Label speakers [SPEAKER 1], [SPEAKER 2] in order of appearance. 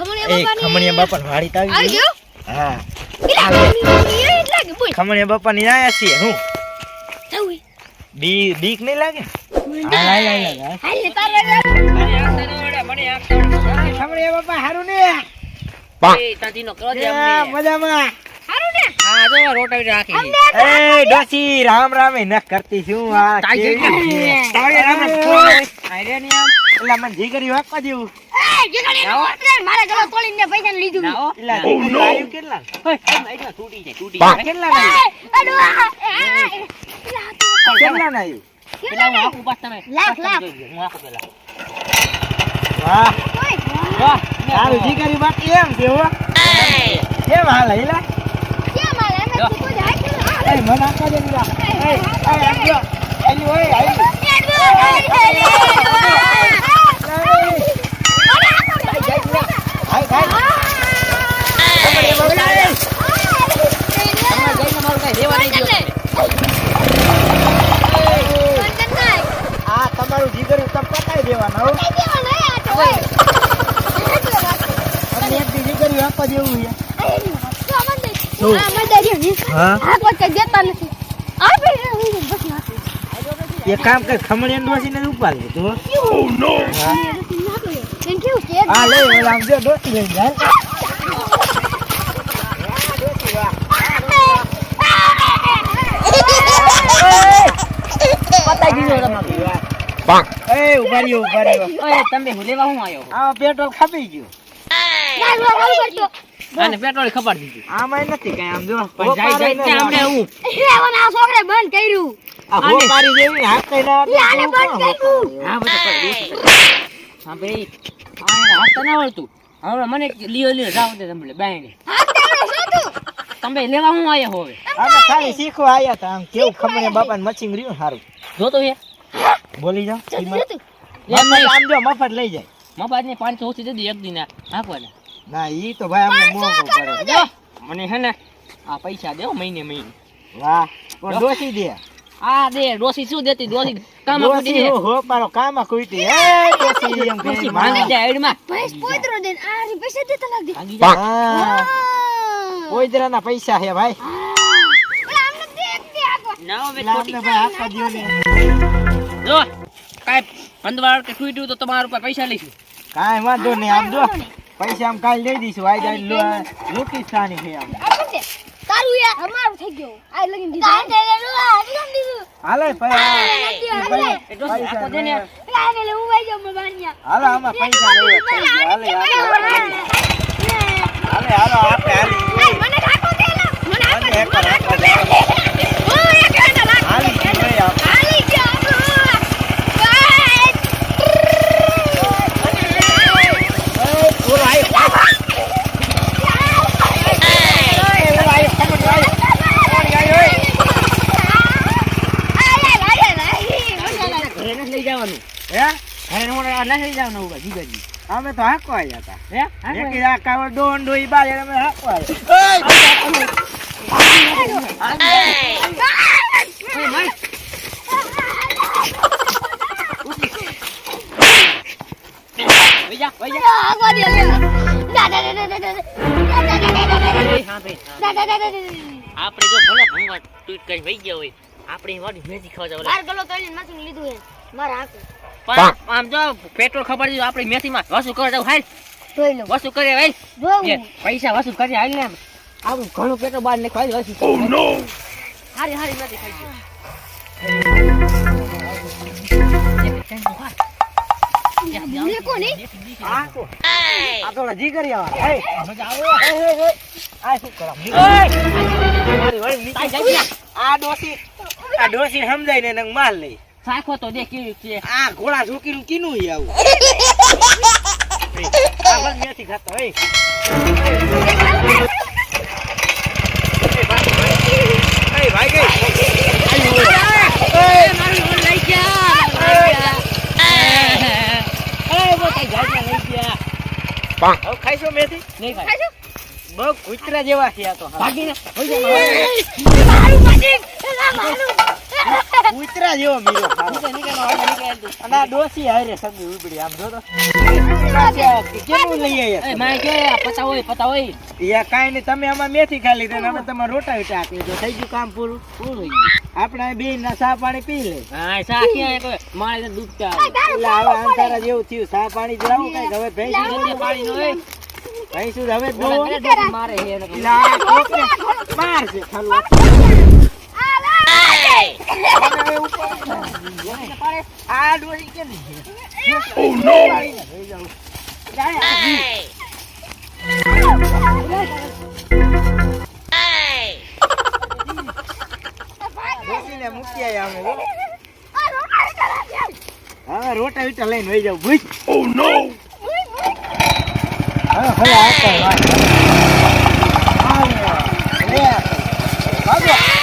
[SPEAKER 1] ખમણિયા બાપા વાડી તાવી ગયો. હા ખમણિયા બાપા ની આયા છીએ હું બીક નહીં લાગે. ખમણિયા બાપા હારું ને મજામાં. ડોસી રામ રામ ન કરતી શું મને જીગરી વાપવા જેવું જીગરી બાકી એમ છે કેમ હાલ હિલા મને આપવા દે તમારું જીગર તમે પતાવી દેવાના જીગર આપવા જેવું એક કામ કર ખમણિયા ડોસી ને ઉપાડ લે તો હા લે આમ જો ડોસી લઈ જાય પતાઈ દીધો તમારો પાંક એ ઉભા રહ્યો ઓય તમે હું લેવા હું આયો આ પેટ્રોલ ખપી ગયો આને પેટ્રોલ ખબર દીધું આમાં નથી કઈ આમ જો પણ જાય ને આપણે હું લેવાના છોકરે બંધ કર્યું આ હો મારી જેવી હાથ કઈ ના આને બંધ કર્યું હા બધા હા ભાઈ આને હાથ ના વળતું હવે મને લીયો જાવ દે તમને બાઈને તમે લેવા હું આયા હોવે અમે ખાલી શીખવા આયા તા આમ કેવું ખમણે બાપાને મચિંગ રહ્યું સારું જોતો હે બોલી જાવ એમ આમ જો મફત લઈ જાય મફત ને 500 ઓછી દે એક દિન આપવાને ના ઈ તો ભાઈ અમને મોંઘું પડે જો મને હે ને આ પૈસા દેવો મહિને વાહ પણ ડોસી દે આ દે ડોસી શું દેતી ડોસી કામ કુટી હો પારો કામ કુટી એ ડોસી એમ કે માંગી દે આઈડમાં પૈસ પોતરો દે આ પૈસા દેતા લાગી હા પોઈદરાના પૈસા હે ભાઈ આમને દેખ દે આપો ના હવે છોટી ભાઈ આપા દિયો ને જો કાઈ બંદવાળ કે કુટ્યું તો તમારા ઉપર પૈસા લઈશું કાઈ વાંધો નહીં આમ જો પૈસા આમ કાલ દઈ દઈશું આઈ જાય લોકી સ્થાની છે આમ તારું યાર અમારું થઈ ગયો આ લગીન દીધું કાઈ દે દીધું હાલે ભાઈ પૈસા દે ને આને લે ઉભાઈ જાવ મબાનિયા હાલે આમાં પૈસા લઈ હાલે હાલો આપણે હાલી મને રાખો દે મને આપો ઓ એક ઘંટા લાગ હાલી ગયા અમે તો હાકો આવ્યા હતા હે આ કાવડ ડોન ડોઈ બાર અમે હાકો આપણે જો ભલે ભંગવા ટ્વીટ કરી વઈ ગયા હોય આપણે વાડી મેથી ખાવા જાવ બાર ગલો તોડીને માથું લીધું હે મારા હાકો આમ જો પેટ્રોલ ખબર દીધું આપણે મેથીમાં વસૂલ કરવા જાવ હાલ જોઈ લો વસૂલ કરે હાલ પૈસા વસૂલ કરી હાલ ને આવું ઘણું પેટ્રોલ બહાર નાખવા વસૂલ ઓ નો હારી હારી મેથી ખાઈ ગયો એ કોને આ થોડા જી કરી આવા એ મજા આવે આ શું કરા મારી વળી નીચે જાય આ ડોસી સમજાય ને નંગ માલ લઈ સાખો તો દે કેવી છે આ ઘોડા ઝૂકીનું કીનું ઈ આવું આ બસ મેથી ખાતો હે એ ભાઈ ગઈ એ મારું ઓન લઈ ગયા એ બોતા જાય લઈ ગયા હવે ખાઈશો મેથી નહીં ખાઈશો બહુ કૂતરા જેવા છે આ તો ભાગીને હોઈ જાય મારું ભાગી ના મારું
[SPEAKER 2] કૂતરા જેવો મીરો ખારો. અને આ ડોસી હારે સગી ઉબડી આમ જો તો કેવું લઈ આયા યા કાંઈ નહીં તમે આમાં મેથી ખાલી દે ને અમે તમારે રોટા વિટા આપી દો થઈ ગયું કામ પૂરું આપણે બે ના ચા પાણી પી લે એટલે હવે અંધારા જેવું થયું ચા પાણી જાવું કઈ હવે ભેંસું હવે દોવો. એટલે આ કોકને મારશે ખાલું. હવે ઉપર આ ડોસી કેમ છે? Oh no! ડોસીને મૂકી આયા અમે હો. હવે રોટા વિટા લઈને વહી જાવ ભૂઈ. Oh no! હવે આવતા ભાગો.